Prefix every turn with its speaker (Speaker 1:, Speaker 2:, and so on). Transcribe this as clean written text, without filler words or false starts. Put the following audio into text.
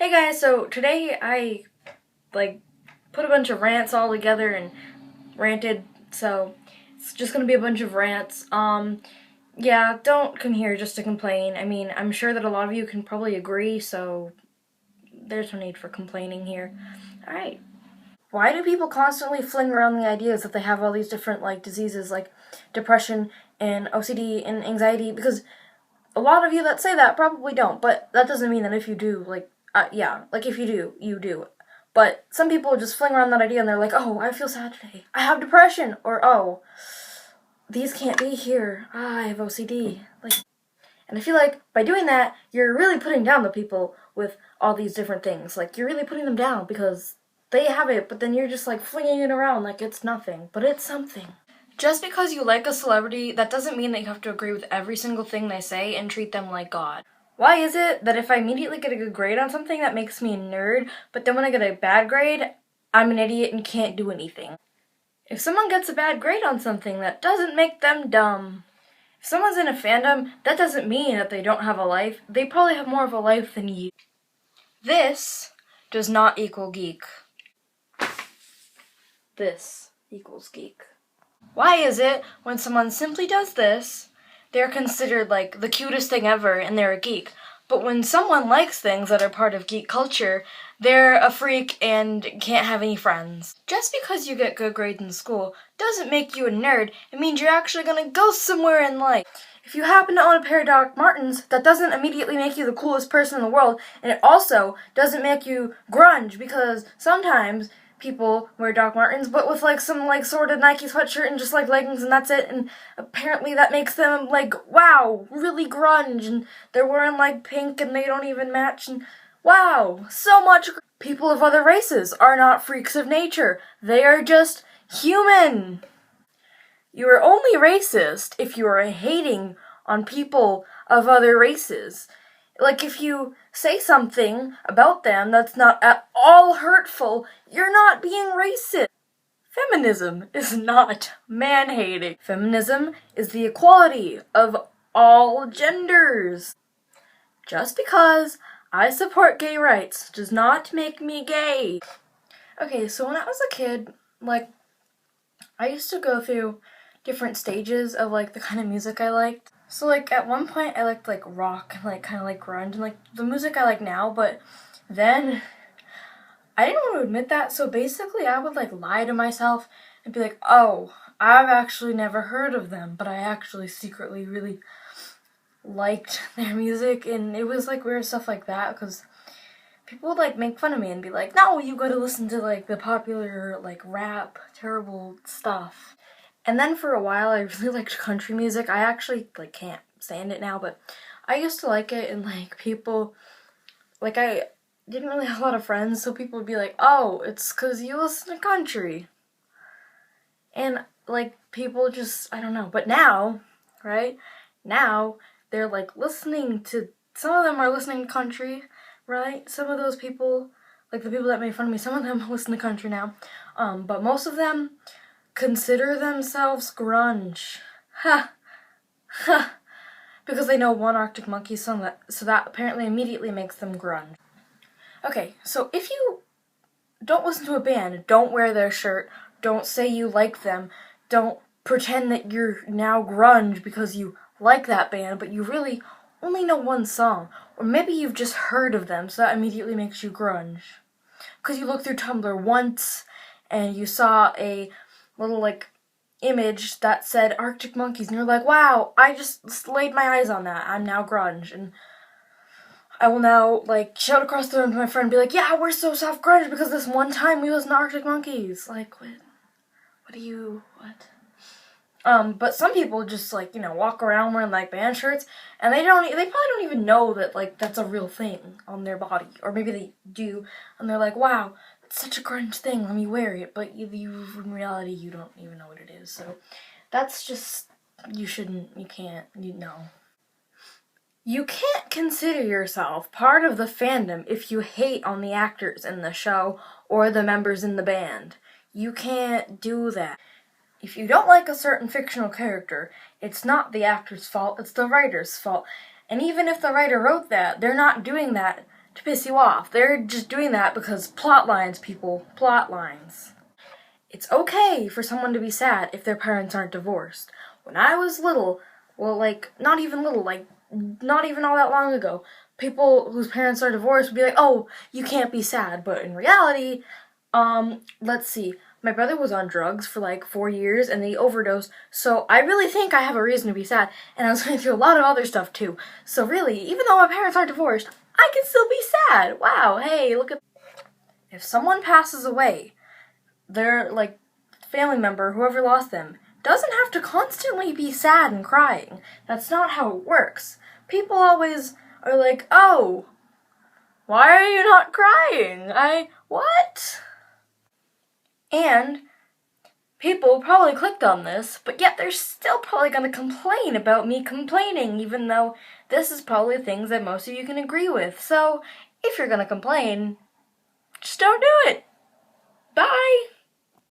Speaker 1: Hey guys, so today I put a bunch of rants all together and ranted, so it's just gonna be a bunch of rants. Yeah, don't come here just to complain. I mean, I'm sure that a lot of you can probably agree, so there's no need for complaining here. Alright. Why do people constantly fling around the ideas that they have all these different diseases like depression and OCD and anxiety? Because a lot of you that say that probably don't, but that doesn't mean that if you do, if you do, you do. But some people just fling around that idea and they're like, oh, I feel sad today. I have depression. Or, oh, these can't be here. I have OCD. And I feel like by doing that, you're really putting down the people with all these different things. You're really putting them down because they have it, but then you're just flinging it around like it's nothing. But it's something. Just because you like a celebrity, that doesn't mean that you have to agree with every single thing they say and treat them like God. Why is it that if I immediately get a good grade on something, that makes me a nerd, but then when I get a bad grade, I'm an idiot and can't do anything? If someone gets a bad grade on something, that doesn't make them dumb. If someone's in a fandom, that doesn't mean that they don't have a life. They probably have more of a life than you. This does not equal geek. This equals geek. Why is it when someone simply does this, they're considered the cutest thing ever and they're a geek? But when someone likes things that are part of geek culture, they're a freak and can't have any friends. Just because you get good grades in school doesn't make you a nerd. It means you're actually gonna go somewhere in life. If you happen to own a pair of Doc Martens, that doesn't immediately make you the coolest person in the world, and it also doesn't make you grunge, because sometimes people wear Doc Martens, but with some sort of Nike sweatshirt and just leggings and that's it, and apparently that makes them wow, really grunge, and they're wearing pink and they don't even match, and wow, so much. People of other races are not freaks of nature. They are just human. You are only racist if you are hating on people of other races. If you say something about them that's not at all hurtful, you're not being racist. Feminism is not man-hating. Feminism is the equality of all genders. Just because I support gay rights does not make me gay. Okay, so when I was a kid, I used to go through different stages of the kind of music I liked. So at one point I liked rock and kind of grunge and the music I like now, but then I didn't want to admit that, so basically I would lie to myself and be like, oh, I've actually never heard of them, but I actually secretly really liked their music, and it was weird stuff like that, because people would make fun of me and be like, no, you gotta listen to the popular rap, terrible stuff. And then for a while I really liked country music. I actually can't stand it now, but I used to like it, and people I didn't really have a lot of friends, so people would be like, oh, it's because you listen to country. And people just, I don't know. But now, right? Now they're listening to, some of them are listening to country, right? Some of those people, the people that made fun of me, some of them listen to country now. But most of them consider themselves grunge. Ha! Ha! Because they know one Arctic Monkeys song, so that apparently immediately makes them grunge. Okay, so if you don't listen to a band, don't wear their shirt, don't say you like them, don't pretend that you're now grunge because you like that band, but you really only know one song, or maybe you've just heard of them, so that immediately makes you grunge. Because you looked through Tumblr once, and you saw a little, image that said Arctic Monkeys, and you're like, wow, I just laid my eyes on that, I'm now grunge, and I will now, shout across the room to my friend and be like, yeah, we're so soft grunge because this one time we listened to Arctic Monkeys. But some people just, walk around wearing, band shirts, and they probably don't even know that, that's a real thing on their body. Or maybe they do, and they're like, wow, it's such a grunge thing, let me wear it. But you in reality, you don't even know what it is. So that's just, you can't. You can't consider yourself part of the fandom if you hate on the actors in the show or the members in the band. You can't do that. If you don't like a certain fictional character, it's not the actor's fault, it's the writer's fault. And even if the writer wrote that, they're not doing that to piss you off. They're just doing that because plot lines, people. Plot lines. It's okay for someone to be sad if their parents aren't divorced. When I was little, well, like, not even little, like, not even all that long ago, people whose parents are divorced would be like, oh, you can't be sad. But in reality, let's see. My brother was on drugs for like 4 years and he overdosed, so I really think I have a reason to be sad. And I was going through a lot of other stuff too. So really, even though my parents aren't divorced, I can still be sad. Wow, hey, look at... If someone passes away, their, like, family member, whoever lost them, doesn't have to constantly be sad and crying. That's not how it works. People always are like, oh, why are you not crying? What? And people probably clicked on this, but yet they're still probably going to complain about me complaining, even though this is probably things that most of you can agree with. So, if you're going to complain, just don't do it.